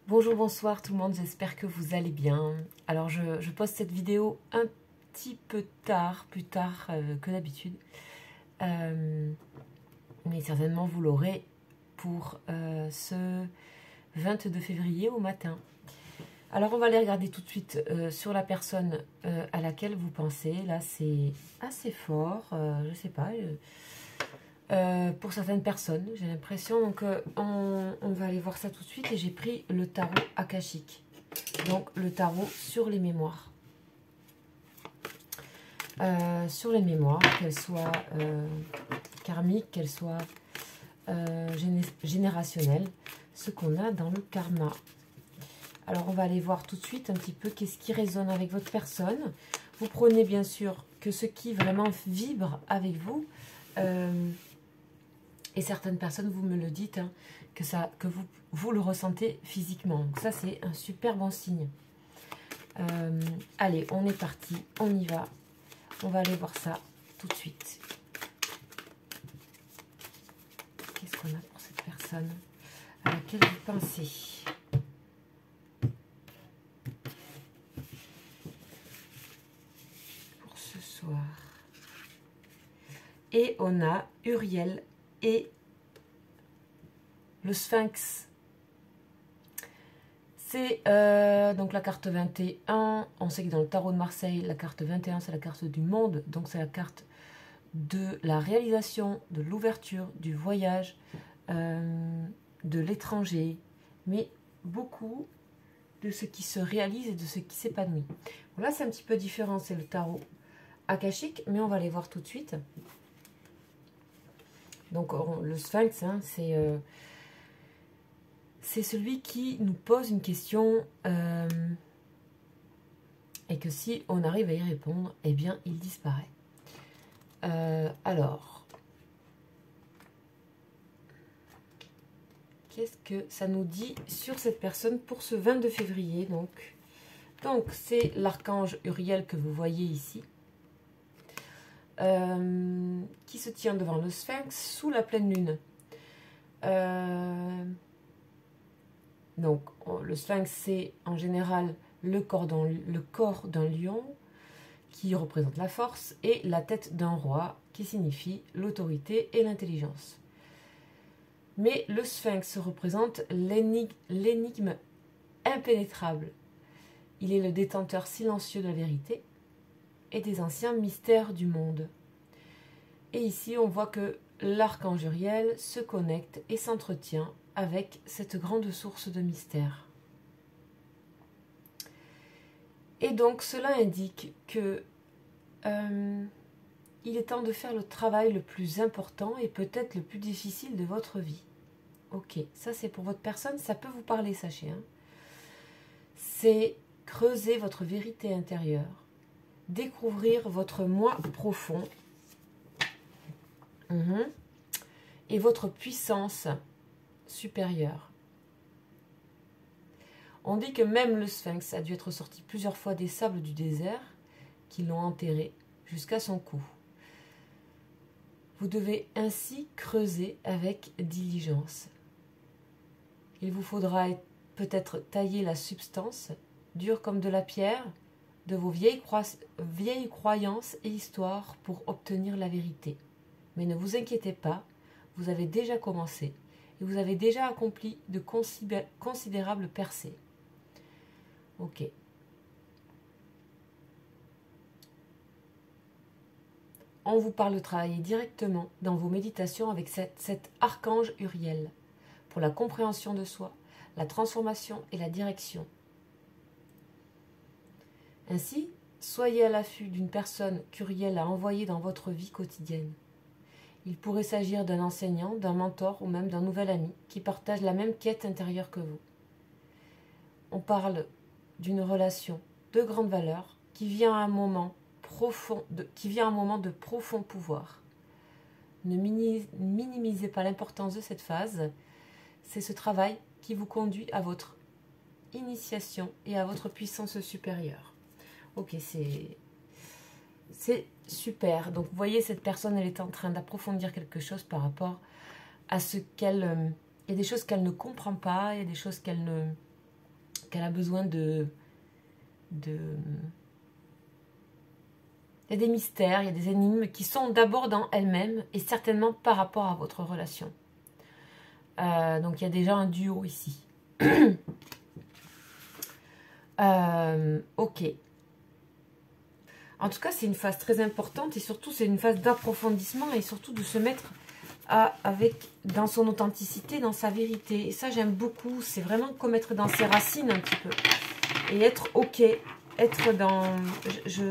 Bonjour, bonsoir tout le monde, j'espère que vous allez bien. Alors je poste cette vidéo un petit peu tard, plus tard que d'habitude. Mais certainement vous l'aurez pour ce 22 février au matin. Alors on va aller regarder tout de suite sur la personne à laquelle vous pensez. Là c'est assez fort, je sais pas... pour certaines personnes, j'ai l'impression. Donc, on va aller voir ça tout de suite. Et j'ai pris le tarot akashique. Donc, le tarot sur les mémoires. Sur les mémoires, qu'elles soient karmiques, qu'elles soient générationnelles. Ce qu'on a dans le karma. Alors, on va aller voir tout de suite un petit peu qu'est-ce qui résonne avec votre personne. Vous prenez bien sûr que ce qui vraiment vibre avec vous. Et certaines personnes, vous me le dites, hein, que vous le ressentez physiquement. Donc ça, c'est un super bon signe. Allez, on est parti, on y va. On va aller voir ça tout de suite. Qu'est-ce qu'on a pour cette personne à laquelle vous pensez? Pour ce soir. Et on a Uriel et le Sphinx. C'est donc la carte 21. On sait que dans le tarot de Marseille, la carte 21, c'est la carte du monde. Donc c'est la carte de la réalisation, de l'ouverture, du voyage, de l'étranger. Mais beaucoup de ce qui se réalise et de ce qui s'épanouit. Bon, là, c'est un petit peu différent. C'est le tarot akashique, mais on va les voir tout de suite. Donc le Sphinx, hein, c'est celui qui nous pose une question et que si on arrive à y répondre, eh bien il disparaît. Alors, qu'est-ce que ça nous dit sur cette personne pour ce 22 février donc c'est l'archange Uriel que vous voyez ici. Qui se tient devant le Sphinx sous la pleine lune. Donc, le Sphinx, c'est en général le corps d'un lion qui représente la force et la tête d'un roi qui signifie l'autorité et l'intelligence. Mais le Sphinx représente l'énigme impénétrable. Il est le détenteur silencieux de la vérité et des anciens mystères du monde. Et ici, on voit que l'archange Uriel se connecte et s'entretient avec cette grande source de mystère. Et donc, cela indique que il est temps de faire le travail le plus important et peut-être le plus difficile de votre vie. Ok, ça c'est pour votre personne, ça peut vous parler, sachez. Hein. C'est creuser votre vérité intérieure. Découvrir votre moi profond et votre puissance supérieure. On dit que même le Sphinx a dû être sorti plusieurs fois des sables du désert qui l'ont enterré jusqu'à son cou. Vous devez ainsi creuser avec diligence. Il vous faudra peut-être tailler la substance, dure comme de la pierre, de vos vieilles croyances et histoires pour obtenir la vérité. Mais ne vous inquiétez pas, vous avez déjà commencé et vous avez déjà accompli de considérables percées. Ok. On vous parle de travailler directement dans vos méditations avec cet archange Uriel pour la compréhension de soi, la transformation et la direction. Ainsi, soyez à l'affût d'une personne qu'Uriel a envoyée dans votre vie quotidienne. Il pourrait s'agir d'un enseignant, d'un mentor ou même d'un nouvel ami qui partage la même quête intérieure que vous. On parle d'une relation de grande valeur qui vient à un moment de profond pouvoir. Ne minimisez pas l'importance de cette phase. C'est ce travail qui vous conduit à votre initiation et à votre puissance supérieure. Ok, c'est super. Donc, vous voyez, cette personne, elle est en train d'approfondir quelque chose par rapport à ce qu'elle... il y a des choses qu'elle ne comprend pas, il y a des choses qu'elle ne qu'elle a besoin il y a des mystères, il y a des énigmes qui sont d'abord dans elle-même et certainement par rapport à votre relation. Donc il y a déjà un duo ici. Ok. En tout cas, c'est une phase très importante et surtout, c'est une phase d'approfondissement et surtout de se mettre dans son authenticité, dans sa vérité. Et ça, j'aime beaucoup. C'est vraiment comme être dans ses racines un petit peu. Et être ok. Être dans...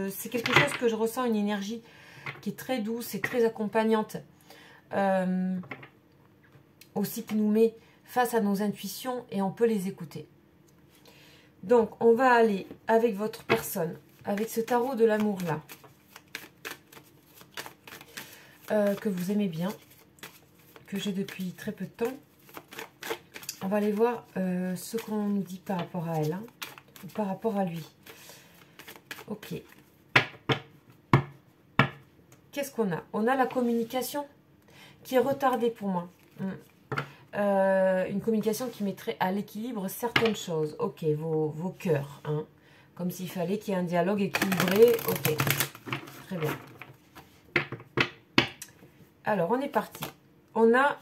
c'est quelque chose que je ressens, une énergie qui est très douce et très accompagnante. Aussi qui nous met face à nos intuitions et on peut les écouter. Donc, on va aller avec votre personne, avec ce tarot de l'amour là, que vous aimez bien, que j'ai depuis très peu de temps. On va aller voir ce qu'on nous dit par rapport à elle, hein, ou par rapport à lui. Ok. Qu'est-ce qu'on a? On a la communication qui est retardée pour moi. Une communication qui mettrait à l'équilibre certaines choses. Ok, vos cœurs. Hein, comme s'il fallait qu'il y ait un dialogue équilibré. Ok, très bien. Alors, on est parti. On a...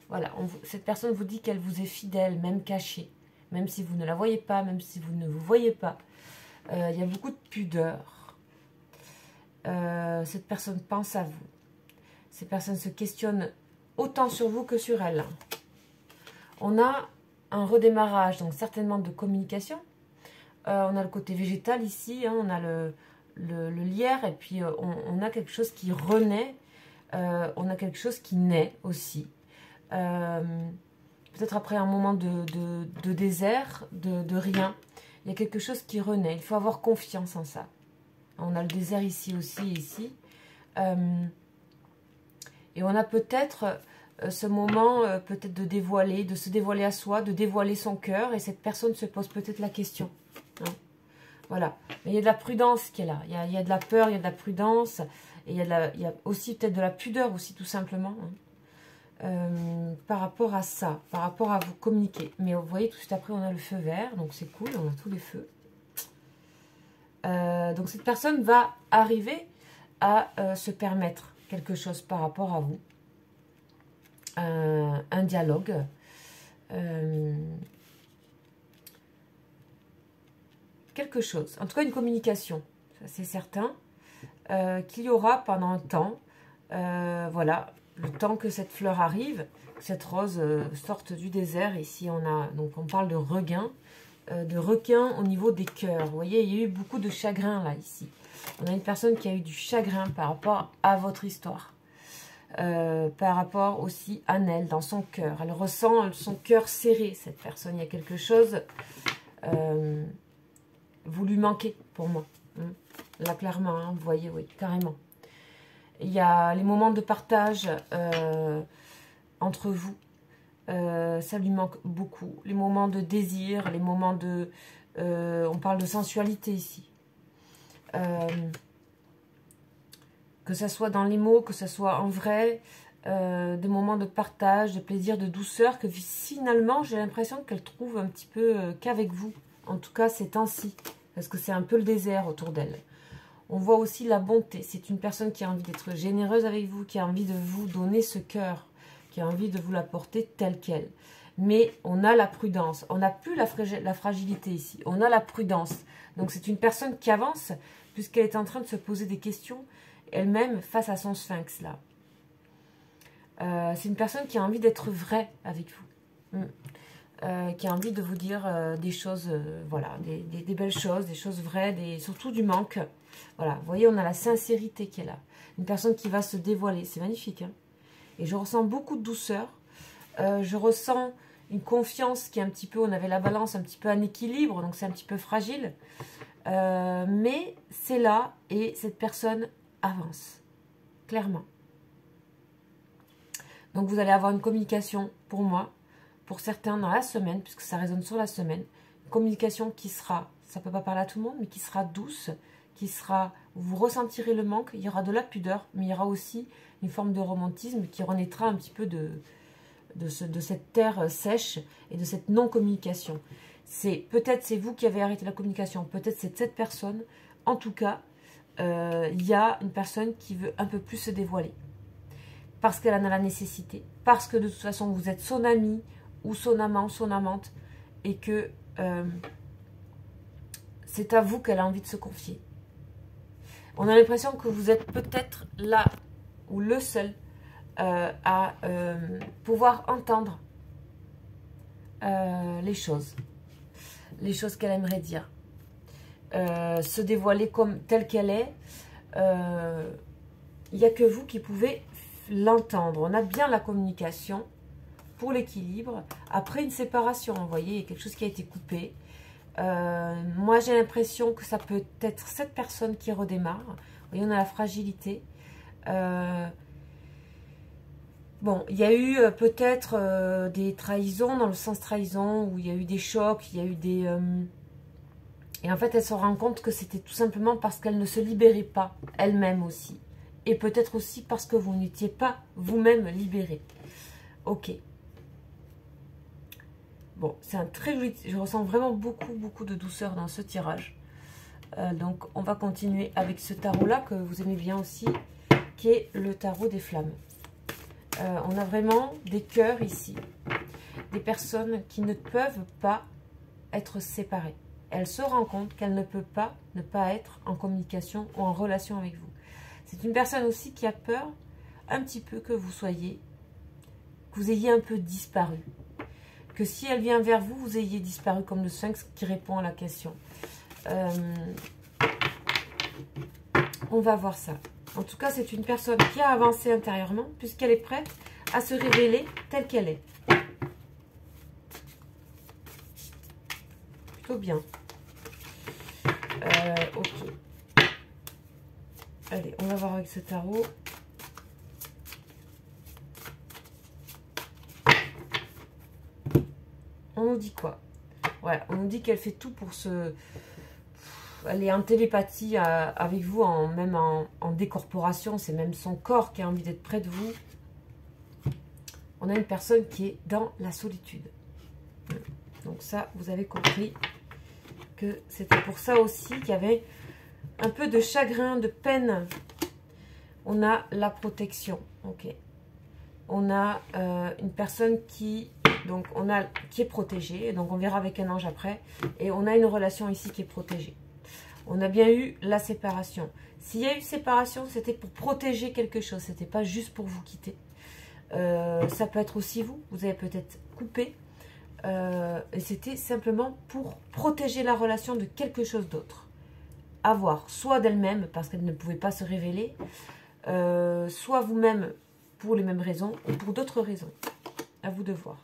Voilà, cette personne vous dit qu'elle vous est fidèle, même cachée. Même si vous ne la voyez pas, même si vous ne vous voyez pas. Il y a beaucoup de pudeur. Cette personne pense à vous. Cette personne se questionne autant sur vous que sur elle. On a un redémarrage, donc certainement de communication. On a le côté végétal ici, hein, on a le lierre, et puis on a quelque chose qui renaît. On a quelque chose qui naît aussi. Peut-être après un moment de désert, de rien. Il y a quelque chose qui renaît. Il faut avoir confiance en ça. On a le désert ici aussi, ici. Et on a peut-être ce moment peut-être de se dévoiler à soi, de dévoiler son cœur. Et cette personne se pose peut-être la question. Hein. Voilà. Mais il y a de la prudence qui est là. Il y a de la peur, il y a de la prudence. Et il y a aussi peut-être de la pudeur aussi, tout simplement. Hein. Par rapport à ça, par rapport à vous communiquer. Mais vous voyez, tout de suite après, on a le feu vert. Donc c'est cool, on a tous les feux. Donc cette personne va arriver à se permettre quelque chose par rapport à vous. Un dialogue. Quelque chose. En tout cas, une communication. Ça, c'est certain. Qu'il y aura pendant un temps. Voilà. Le temps que cette fleur arrive. Que cette rose sorte du désert. Ici, on parle de regain. De requin au niveau des cœurs. Vous voyez, il y a eu beaucoup de chagrin là, ici. On a une personne qui a eu du chagrin par rapport à votre histoire. Par rapport aussi à elle, dans son cœur. Elle ressent son cœur serré, cette personne. Il y a quelque chose... vous lui manquez, pour moi. Là, clairement, hein, vous voyez, oui, carrément. Il y a les moments de partage entre vous. Ça lui manque beaucoup. Les moments de désir, les moments de... on parle de sensualité ici. Que ça soit dans les mots, que ça soit en vrai, des moments de partage, de plaisir, de douceur, que finalement, j'ai l'impression qu'elle trouve un petit peu qu'avec vous. En tout cas, ces temps-ci, parce que c'est un peu le désert autour d'elle. On voit aussi la bonté. C'est une personne qui a envie d'être généreuse avec vous, qui a envie de vous donner ce cœur, qui a envie de vous l'apporter tel quel. Mais on a la prudence. On n'a plus la fragilité ici. On a la prudence. Donc c'est une personne qui avance, puisqu'elle est en train de se poser des questions elle-même face à son sphinx là. C'est une personne qui a envie d'être vraie avec vous. Qui a envie de vous dire des choses, voilà, des belles choses, des choses vraies, surtout du manque. Voilà, vous voyez, on a la sincérité qui est là. Une personne qui va se dévoiler, c'est magnifique. Hein, et je ressens beaucoup de douceur. Je ressens une confiance qui est un petit peu, on avait la balance un petit peu en équilibre, donc c'est un petit peu fragile. Mais c'est là et cette personne avance, clairement. Donc vous allez avoir une communication pour moi, pour certains dans la semaine, puisque ça résonne sur la semaine. Une communication qui sera, ça ne peut pas parler à tout le monde, mais qui sera douce, qui sera, vous ressentirez le manque, il y aura de la pudeur, mais il y aura aussi une forme de romantisme qui renaîtra un petit peu de cette terre sèche et de cette non-communication. Peut-être c'est vous qui avez arrêté la communication, peut-être c'est cette personne. En tout cas, il y a une personne qui veut un peu plus se dévoiler. Parce qu'elle en a la nécessité. Parce que de toute façon, vous êtes son ami ou son amant, son amante. Et que c'est à vous qu'elle a envie de se confier. On a l'impression que vous êtes peut-être là ou le seul à pouvoir entendre les choses qu'elle aimerait dire, se dévoiler comme telle qu'elle est. Il n'y a que vous qui pouvez l'entendre. On a bien la communication pour l'équilibre. Après une séparation, vous voyez, il y a quelque chose qui a été coupé. Moi, j'ai l'impression que ça peut être cette personne qui redémarre. Vous voyez, on a la fragilité. Bon, il y a eu peut-être des trahisons, dans le sens trahison, où il y a eu des chocs, il y a eu des... Et en fait, elle se rend compte que c'était tout simplement parce qu'elle ne se libérait pas, elle-même aussi. Et peut-être aussi parce que vous n'étiez pas vous-même libéré. Ok. Bon, c'est un très joli... Je ressens vraiment beaucoup de douceur dans ce tirage. Donc, on va continuer avec ce tarot-là que vous aimez bien aussi, qui est le tarot des flammes. On a vraiment des cœurs ici. Des personnes qui ne peuvent pas être séparées. Elle se rend compte qu'elle ne peut pas ne pas être en communication ou en relation avec vous. C'est une personne aussi qui a peur un petit peu que vous ayez un peu disparu. Que si elle vient vers vous, vous ayez disparu comme le sphinx qui répond à la question. On va voir ça. En tout cas, c'est une personne qui a avancé intérieurement puisqu'elle est prête à se révéler telle qu'elle est. Plutôt bien. Ok. Allez, on va voir avec ce tarot. On nous dit quoi? Ouais, on nous dit qu'elle fait tout pour se... Elle est en télépathie avec vous, même en décorporation. C'est même son corps qui a envie d'être près de vous. On a une personne qui est dans la solitude. Donc ça, vous avez compris que c'était pour ça aussi qu'il y avait un peu de chagrin, de peine. On a la protection. Ok. On a une personne qui... Donc, qui est protégée. Donc, on verra avec un ange après. Et on a une relation ici qui est protégée. On a bien eu la séparation. S'il y a eu séparation, c'était pour protéger quelque chose. C'était pas juste pour vous quitter. Ça peut être aussi vous. Vous avez peut-être coupé. Et c'était simplement pour protéger la relation de quelque chose d'autre. À voir. Soit d'elle-même, parce qu'elle ne pouvait pas se révéler. Soit vous-même, pour les mêmes raisons. Ou pour d'autres raisons. À vous de voir.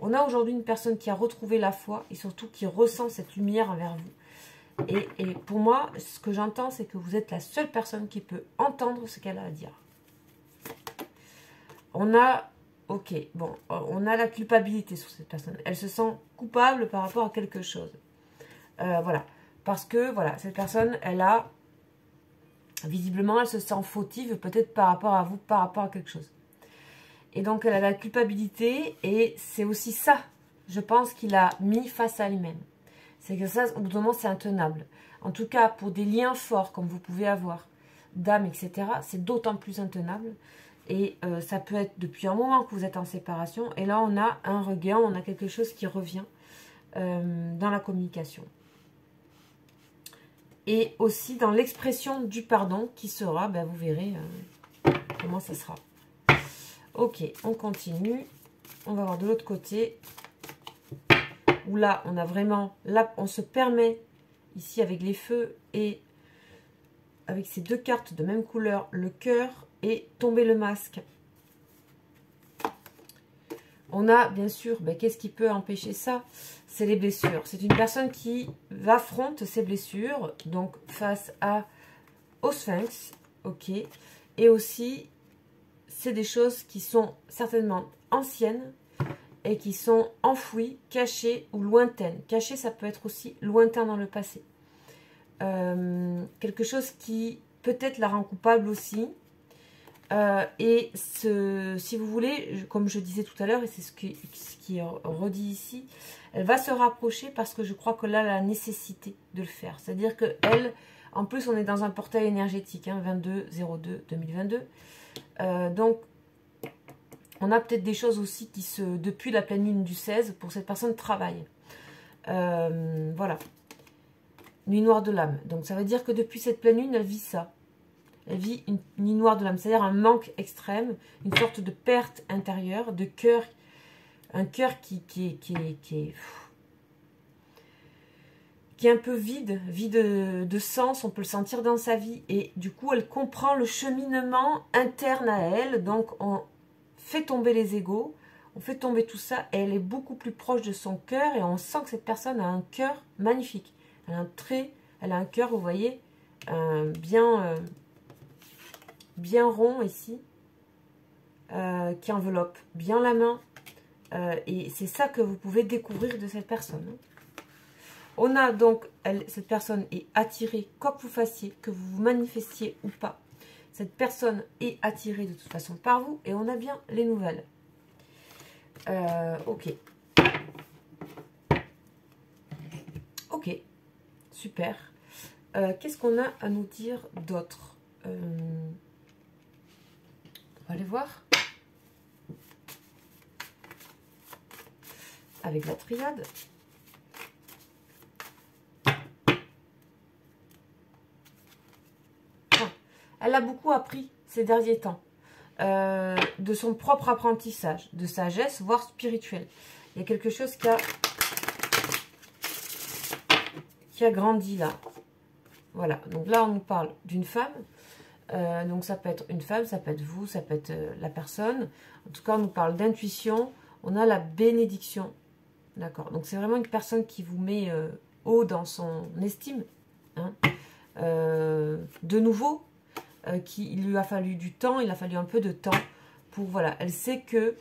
On a aujourd'hui une personne qui a retrouvé la foi et surtout qui ressent cette lumière envers vous. Et pour moi, ce que j'entends, c'est que vous êtes la seule personne qui peut entendre ce qu'elle a à dire. On a, ok, bon, on a la culpabilité sur cette personne. Elle se sent coupable par rapport à quelque chose. Voilà, parce que, voilà, cette personne, elle a, visiblement, elle se sent fautive peut-être par rapport à vous, par rapport à quelque chose. Et donc, elle a la culpabilité et c'est aussi ça, je pense, qu'il a mis face à lui-même. C'est que ça, au bout d'un moment, c'est intenable. En tout cas, pour des liens forts, comme vous pouvez avoir, d'âme, etc., c'est d'autant plus intenable. Et ça peut être depuis un moment que vous êtes en séparation. Et là, on a un regain, on a quelque chose qui revient dans la communication. Et aussi dans l'expression du pardon qui sera, ben, vous verrez comment ça sera. Ok, on continue. On va voir de l'autre côté. Où là, on a vraiment... Là, on se permet, ici, avec les feux et avec ces deux cartes de même couleur, le cœur et tomber le masque. On a, bien sûr, ben, qu'est-ce qui peut empêcher ça? C'est les blessures. C'est une personne qui affronte ses blessures, donc face au sphinx, ok. Et aussi... c'est des choses qui sont certainement anciennes et qui sont enfouies, cachées ou lointaines. Cachées, ça peut être aussi lointain dans le passé. Quelque chose qui peut-être la rend coupable aussi. Si vous voulez, comme je disais tout à l'heure, et c'est ce qui est redit ici, Elle va se rapprocher parce que je crois que là, elle a la nécessité de le faire. C'est-à-dire que elle, en plus, on est dans un portail énergétique, hein, 22-02-2022. Donc, on a peut-être des choses aussi qui depuis la pleine lune du 16, pour cette personne, travaille. Voilà. Nuit noire de l'âme. Donc, ça veut dire que depuis cette pleine lune, elle vit ça. Elle vit une nuit noire de l'âme, c'est-à-dire un manque extrême, une sorte de perte intérieure, de cœur, un cœur qui est un peu vide de sens, on peut le sentir dans sa vie. Et du coup, elle comprend le cheminement interne à elle. Donc, on fait tomber les égos, on fait tomber tout ça. Et elle est beaucoup plus proche de son cœur. Et on sent que cette personne a un cœur magnifique. Elle a un cœur, vous voyez, bien rond ici, qui enveloppe bien la main. Et c'est ça que vous pouvez découvrir de cette personne. On a donc, cette personne est attirée, quoi que vous fassiez, que vous vous manifestiez ou pas. Cette personne est attirée de toute façon par vous et on a bien les nouvelles. Ok. Ok, super. Qu'est-ce qu'on a à nous dire d'autre? On va aller voir. Avec la triade. Elle a beaucoup appris ces derniers temps, de son propre apprentissage, de sagesse, voire spirituel. Il y a quelque chose qui a grandi là. Voilà, donc là on nous parle d'une femme, donc ça peut être une femme, ça peut être vous, ça peut être la personne. En tout cas on nous parle d'intuition, on a la bénédiction, d'accord. Donc c'est vraiment une personne qui vous met haut dans son estime, hein. De nouveau, il lui a fallu du temps, il a fallu un peu de temps pour, voilà, elle sait que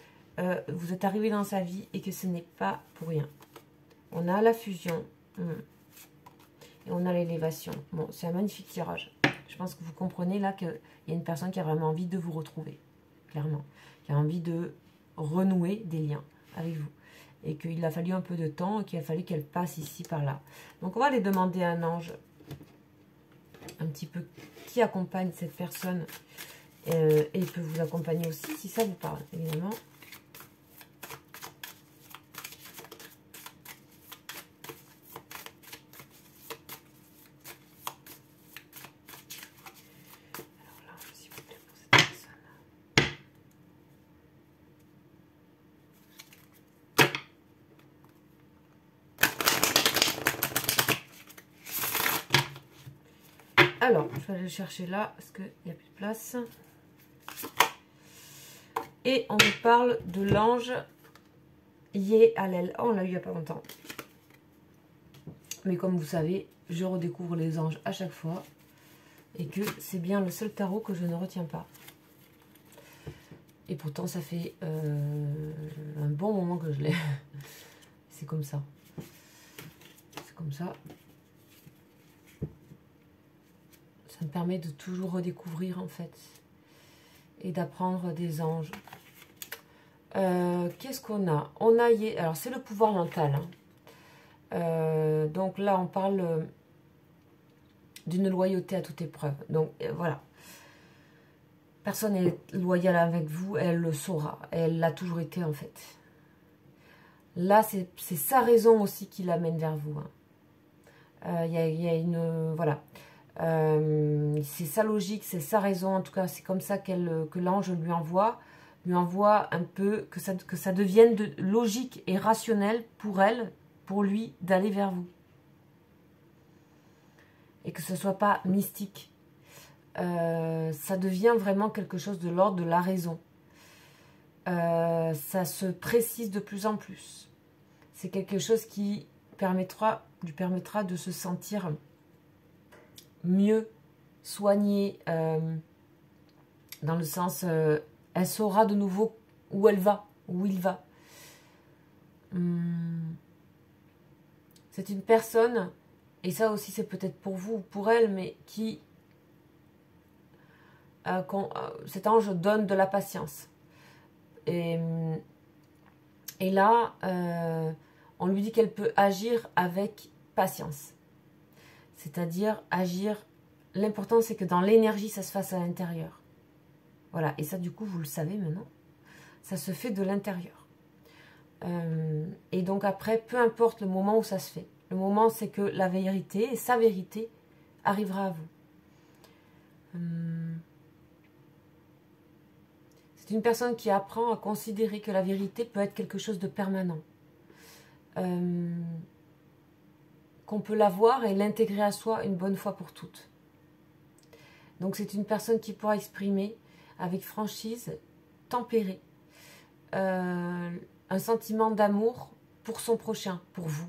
vous êtes arrivé dans sa vie et que ce n'est pas pour rien. On a la fusion et on a l'élévation. Bon, c'est un magnifique tirage. Je pense que vous comprenez là qu'il y a une personne qui a vraiment envie de vous retrouver, clairement, qui a envie de renouer des liens avec vous et qu'il a fallu un peu de temps et qu'il a fallu qu'elle passe ici par là. Donc on va aller demander à un ange un petit peu qui accompagne cette personne et il peut vous accompagner aussi si ça vous parle, évidemment. Alors là, s'il vous plaît, pour cette personne. Alors, je vais aller le chercher là parce qu'il n'y a plus de place. Et on nous parle de l'ange Yé-Alel. Oh, on l'a eu il n'y a pas longtemps. Mais comme vous savez, je redécouvre les anges à chaque fois. Et que c'est bien le seul tarot que je ne retiens pas. Et pourtant, ça fait un bon moment que je l'ai. C'est comme ça. C'est comme ça. Ça me permet de toujours redécouvrir, en fait. Et d'apprendre des anges. Qu'est-ce qu'on a? On a... Alors, c'est le pouvoir mental. Hein. Donc là, on parle d'une loyauté à toute épreuve. Donc, voilà. Personne n'est loyale avec vous, elle le saura. Elle l'a toujours été, en fait. Là, c'est sa raison aussi qui l'amène vers vous. Il y a une... Voilà. C'est sa logique, c'est sa raison. En tout cas, c'est comme ça que l'ange lui envoie un peu, que ça devienne logique et rationnel pour elle, pour lui, d'aller vers vous. Et que ce ne soit pas mystique. Ça devient vraiment quelque chose de l'ordre de la raison. Ça se précise de plus en plus. C'est quelque chose qui lui permettra de se sentir mieux, soignée, dans le sens, elle saura de nouveau où elle va, où il va. C'est une personne, et ça aussi c'est peut-être pour vous ou pour elle, mais qui... cet ange donne de la patience. Et là, on lui dit qu'elle peut agir avec patience. C'est-à-dire agir, l'important c'est que dans l'énergie, ça se fasse à l'intérieur. Voilà, et ça du coup, vous le savez maintenant, ça se fait de l'intérieur. Et donc après, peu importe le moment où ça se fait, le moment c'est que la vérité, et sa vérité, arrivera à vous. C'est une personne qui apprend à considérer que la vérité peut être quelque chose de permanent. Qu'on peut l'avoir et l'intégrer à soi une bonne fois pour toutes. Donc c'est une personne qui pourra exprimer avec franchise, tempérée, un sentiment d'amour pour son prochain, pour vous.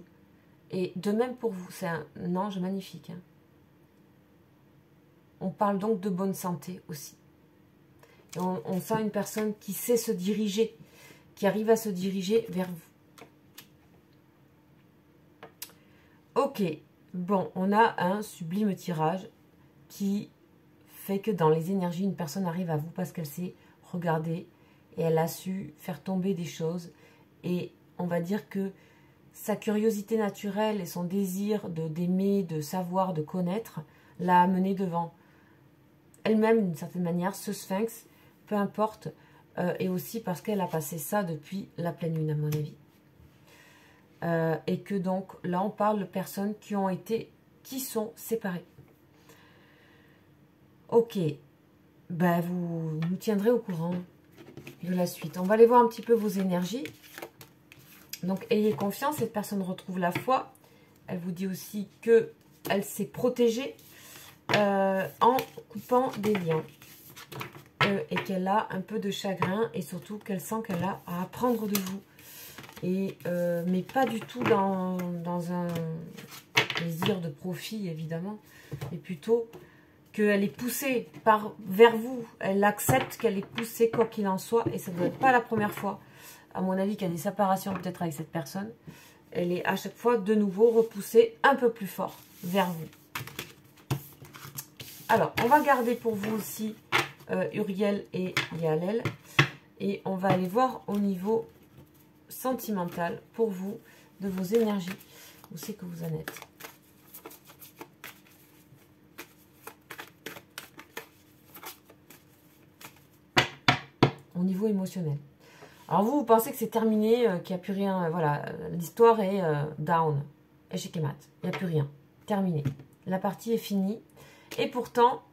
Et de même pour vous, c'est un ange magnifique. Hein. On parle donc de bonne santé aussi. Et on sent une personne qui sait se diriger, qui arrive à se diriger vers vous. Ok, bon, on a un sublime tirage qui fait que dans les énergies, une personne arrive à vous parce qu'elle sait regarder et elle a su faire tomber des choses. Et on va dire que sa curiosité naturelle et son désir d'aimer, de savoir, de connaître, l'a amené devant elle-même d'une certaine manière, ce sphinx, peu importe, et aussi parce qu'elle a passé ça depuis la pleine lune à mon avis. Et que donc là on parle de personnes qui sont séparées. Ok, ben vous nous tiendrez au courant de la suite. On va aller voir un petit peu vos énergies. Donc ayez confiance, cette personne retrouve la foi. Elle vous dit aussi que elle s'est protégée en coupant des liens. Et qu'elle a un peu de chagrin et surtout qu'elle sent qu'elle a à apprendre de vous. Et, mais pas du tout dans un désir de profit évidemment, mais plutôt qu'elle est poussée vers vous. Elle accepte qu'elle est poussée quoi qu'il en soit et ça ne doit être pas la première fois à mon avis qu'il y a des séparations peut-être avec cette personne. Elle est à chaque fois de nouveau repoussée un peu plus fort vers vous. Alors on va garder pour vous aussi Uriel et Yalel. Et on va aller voir au niveau sentimental pour vous, de vos énergies. Où c'est que vous en êtes? Au niveau émotionnel. Alors vous pensez que c'est terminé, qu'il n'y a plus rien. Voilà, l'histoire est down. Échec et mat. Il n'y a plus rien. Terminé. La partie est finie. Et pourtant,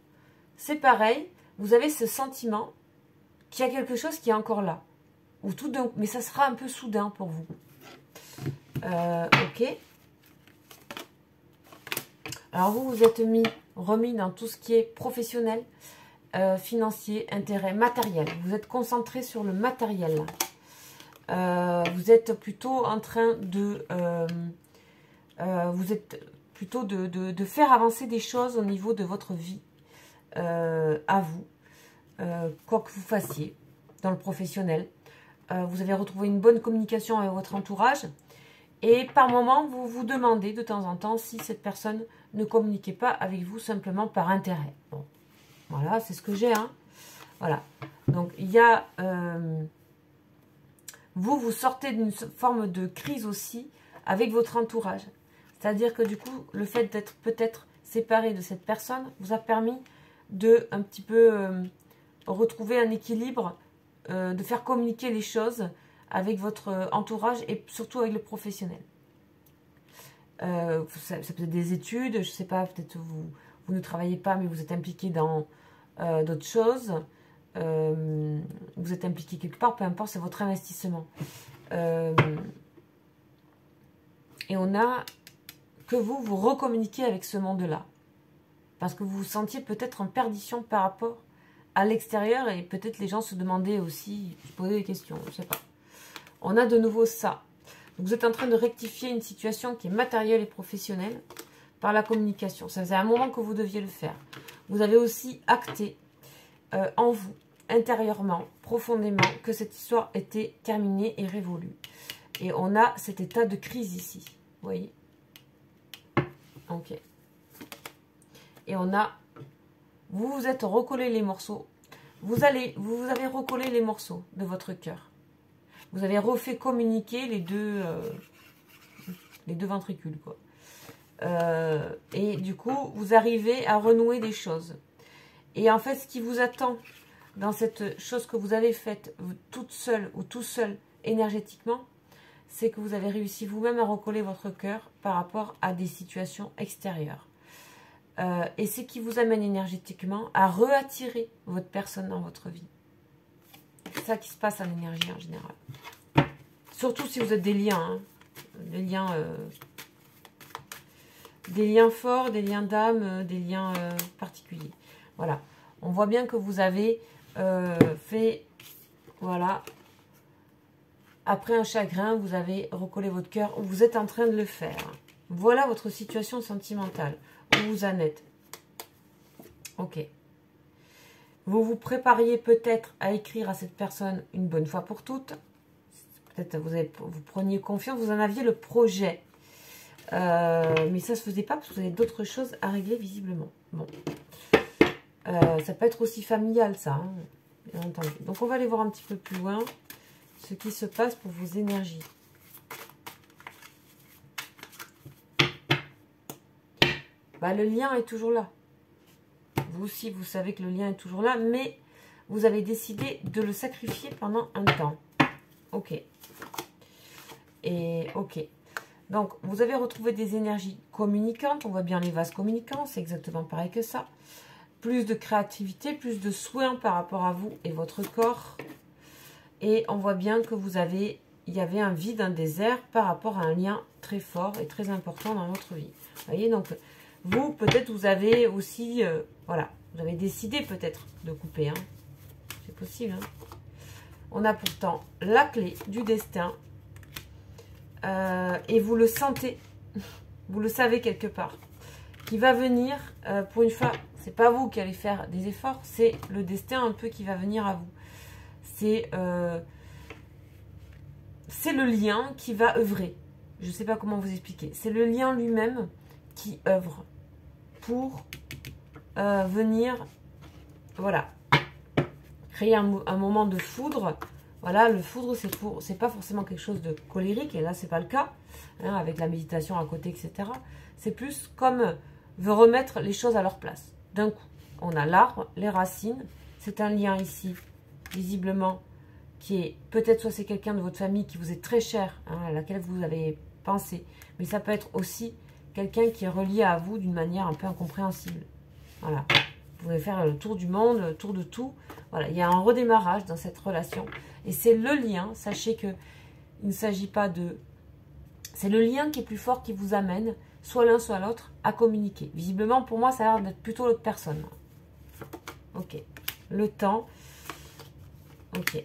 c'est pareil. Vous avez ce sentiment qu'il y a quelque chose qui est encore là. Ou tout d'un, mais ça sera un peu soudain pour vous. Ok. Alors vous vous êtes remis dans tout ce qui est professionnel, financier, intérêt, matériel. Vous êtes concentré sur le matériel. Vous êtes plutôt en train de... vous êtes plutôt de faire avancer des choses au niveau de votre vie. À vous, quoi que vous fassiez dans le professionnel. Vous avez retrouvé une bonne communication avec votre entourage et par moment vous vous demandez de temps en temps si cette personne ne communiquait pas avec vous simplement par intérêt. Bon, voilà, c'est ce que j'ai. Hein. Voilà, donc il y a vous sortez d'une forme de crise aussi avec votre entourage. C'est-à-dire que du coup, le fait d'être peut-être séparé de cette personne vous a permis de un petit peu retrouver un équilibre, de faire communiquer les choses avec votre entourage et surtout avec le professionnel. Ça peut être des études, je ne sais pas, peut-être vous ne travaillez pas mais vous êtes impliqué dans d'autres choses, vous êtes impliqué quelque part, peu importe, c'est votre investissement. Et on a que vous recommuniquez avec ce monde-là. Parce que vous vous sentiez peut-être en perdition par rapport à l'extérieur et peut-être les gens se demandaient aussi, se posaient des questions, je ne sais pas. On a de nouveau ça. Donc vous êtes en train de rectifier une situation qui est matérielle et professionnelle par la communication. Ça faisait un moment que vous deviez le faire. Vous avez aussi acté en vous, intérieurement, profondément, que cette histoire était terminée et révolue. Et on a cet état de crise ici. Vous voyez? Ok. Et on a, vous vous êtes recollé les morceaux. Vous avez recollé les morceaux de votre cœur. Vous avez refait communiquer les deux les deux ventricules, quoi. Et du coup, vous arrivez à renouer des choses. Et en fait, ce qui vous attend dans cette chose que vous avez faite, toute seule ou tout seul, énergétiquement, c'est que vous avez réussi vous-même à recoller votre cœur par rapport à des situations extérieures. Et c'est qui vous amène énergétiquement à réattirer votre personne dans votre vie. C'est ça qui se passe en énergie en général. Surtout si vous êtes des liens, hein, des liens forts, des liens d'âme, des liens particuliers. Voilà. On voit bien que vous avez fait, voilà, après un chagrin, vous avez recollé votre cœur, ou vous êtes en train de le faire. Voilà votre situation sentimentale, où vous en êtes. Ok. Vous vous prépariez peut-être à écrire à cette personne une bonne fois pour toutes. Peut-être vous preniez confiance, vous en aviez le projet. Mais ça ne se faisait pas parce que vous avez d'autres choses à régler visiblement. Bon. Ça peut être aussi familial, ça, hein, bien entendu. Donc, on va aller voir un petit peu plus loin ce qui se passe pour vos énergies. Bah, le lien est toujours là. Vous aussi, vous savez que le lien est toujours là, mais vous avez décidé de le sacrifier pendant un temps. Ok. Et ok. Donc, vous avez retrouvé des énergies communicantes. On voit bien les vases communicants, c'est exactement pareil que ça. Plus de créativité, plus de soin par rapport à vous et votre corps. Et on voit bien que il y avait un vide, un désert par rapport à un lien très fort et très important dans votre vie. Vous voyez, donc, vous, peut-être, vous avez aussi, voilà, vous avez décidé peut-être de couper. Hein. C'est possible. Hein. On a pourtant la clé du destin. Et vous le sentez. Vous le savez quelque part. Qui va venir, pour une fois, c'est pas vous qui allez faire des efforts, c'est le destin un peu qui va venir à vous. C'est le lien qui va œuvrer. Je ne sais pas comment vous expliquer. C'est le lien lui-même qui œuvre pour venir, voilà, créer un moment de foudre. Voilà, le foudre, c'est pas forcément quelque chose de colérique, et là, c'est pas le cas, hein, avec la méditation à côté, etc. C'est plus comme veut remettre les choses à leur place. D'un coup, on a l'arbre, les racines, c'est un lien ici, visiblement, qui est, peut-être soit c'est quelqu'un de votre famille qui vous est très cher, hein, à laquelle vous avez pensé, mais ça peut être aussi quelqu'un qui est relié à vous d'une manière un peu incompréhensible. Voilà. Vous pouvez faire le tour du monde, le tour de tout. Voilà, il y a un redémarrage dans cette relation. Et c'est le lien, sachez que il ne s'agit pas de... C'est le lien qui est plus fort qui vous amène, soit l'un soit l'autre, à communiquer. Visiblement, pour moi, ça a l'air d'être plutôt l'autre personne. Ok. Le temps. Ok.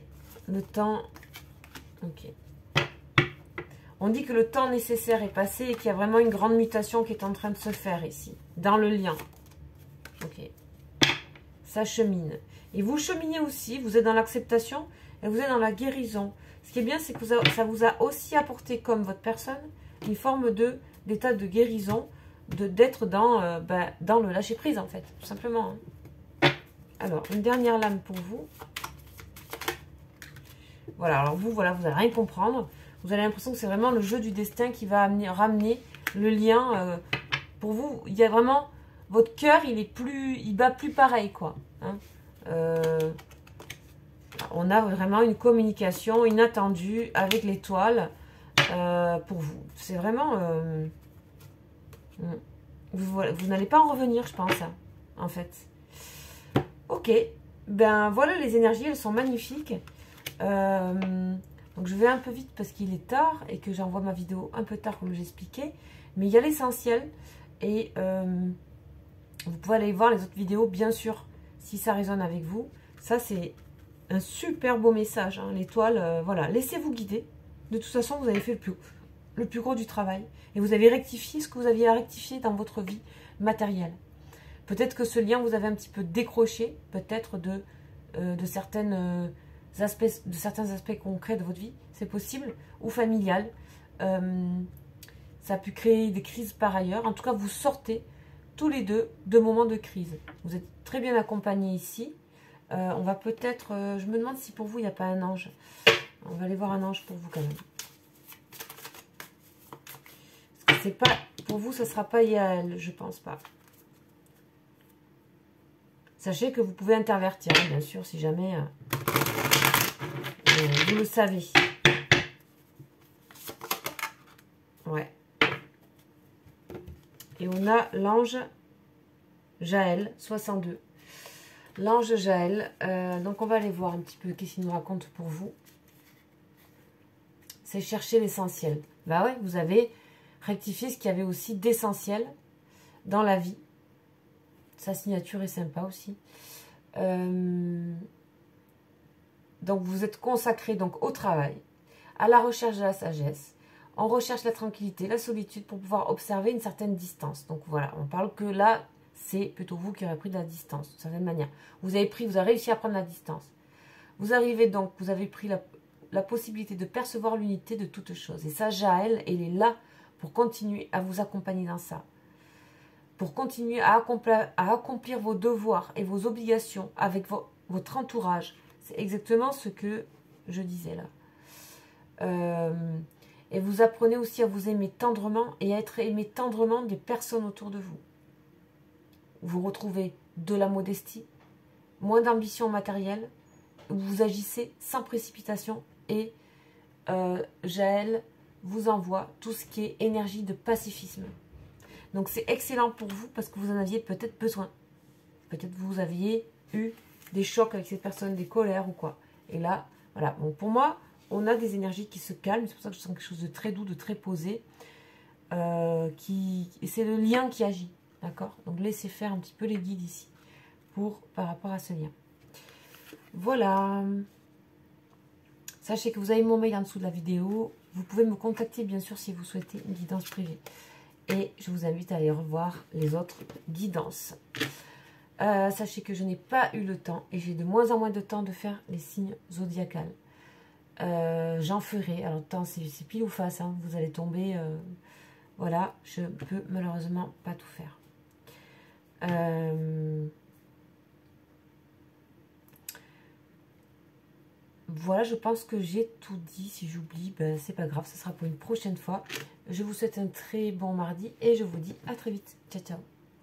Le temps. Ok. On dit que le temps nécessaire est passé et qu'il y a vraiment une grande mutation qui est en train de se faire ici, dans le lien. Ok. Ça chemine. Et vous cheminez aussi, vous êtes dans l'acceptation et vous êtes dans la guérison. Ce qui est bien, c'est que ça vous a aussi apporté, comme votre personne, une forme d'état de guérison, d'être dans le lâcher-prise, en fait, tout simplement. Hein. Alors, une dernière lame pour vous. Voilà, alors vous, voilà, vous n'allez rien comprendre. Vous avez l'impression que c'est vraiment le jeu du destin qui va ramener le lien. Pour vous, il y a vraiment... Votre cœur, il bat plus pareil, quoi. Hein. On a vraiment une communication inattendue avec l'étoile pour vous. C'est vraiment... vous n'allez pas en revenir, je pense, hein, en fait. Ok. Ben, voilà, les énergies, elles sont magnifiques. Donc, je vais un peu vite parce qu'il est tard et que j'envoie ma vidéo un peu tard, comme j'expliquais. Mais il y a l'essentiel. Et... vous pouvez aller voir les autres vidéos, bien sûr, si ça résonne avec vous. Ça, c'est un super beau message. Hein. L'étoile, voilà, laissez-vous guider. De toute façon, vous avez fait le plus gros du travail. Et vous avez rectifié ce que vous aviez à rectifier dans votre vie matérielle. Peut-être que ce lien, vous avez un petit peu décroché, peut-être de certains aspects concrets de votre vie. C'est possible. Ou familial. Ça a pu créer des crises par ailleurs. En tout cas, vous sortez tous les deux de moments de crise. Vous êtes très bien accompagnés ici. On va peut-être... je me demande si pour vous, il n'y a pas un ange. On va aller voir un ange pour vous quand même. c'est pas, pour vous, ça sera pas Yael, je pense pas. Sachez que vous pouvez intervertir, hein, bien sûr, si jamais vous le savez. Ouais. Et on a l'ange Jaël, 62. L'ange Jaël. Donc, on va aller voir un petit peu qu'est-ce qu'il nous raconte pour vous. C'est chercher l'essentiel. Bah ouais, vous avez rectifié ce qu'il y avait aussi d'essentiel dans la vie. Sa signature est sympa aussi. Donc, vous êtes consacré donc au travail, à la recherche de la sagesse. On recherche la tranquillité, la solitude pour pouvoir observer une certaine distance. Donc, voilà, on parle que là, c'est plutôt vous qui aurez pris de la distance, d'une certaine manière. Vous avez réussi à prendre la distance. Vous arrivez donc, vous avez pris la possibilité de percevoir l'unité de toutes choses. Et ça, Jaël, elle est là pour continuer à vous accompagner dans ça. Pour continuer à accomplir vos devoirs et vos obligations avec votre entourage. C'est exactement ce que je disais là. Et vous apprenez aussi à vous aimer tendrement et à être aimé tendrement des personnes autour de vous. Vous retrouvez de la modestie, moins d'ambition matérielle, vous agissez sans précipitation et Jaël vous envoie tout ce qui est énergie de pacifisme. Donc c'est excellent pour vous parce que vous en aviez peut-être besoin. Peut-être vous aviez eu des chocs avec cette personne, des colères ou quoi. Et là, voilà. Bon, pour moi, on a des énergies qui se calment. C'est pour ça que je sens quelque chose de très doux, de très posé. Et c'est le lien qui agit. D'accord? Donc laissez faire un petit peu les guides ici par rapport à ce lien. Voilà. Sachez que vous avez mon mail en dessous de la vidéo. Vous pouvez me contacter bien sûr si vous souhaitez une guidance privée. Et je vous invite à aller revoir les autres guidances. Sachez que je n'ai pas eu le temps et j'ai de moins en moins de temps de faire les signes zodiacales. J'en ferai. Alors, temps, c'est pile ou face. Hein, vous allez tomber. Voilà, je ne peux malheureusement pas tout faire. Voilà, je pense que j'ai tout dit. Si j'oublie, ben, c'est pas grave. Ce sera pour une prochaine fois. Je vous souhaite un très bon mardi et je vous dis à très vite. Ciao, ciao.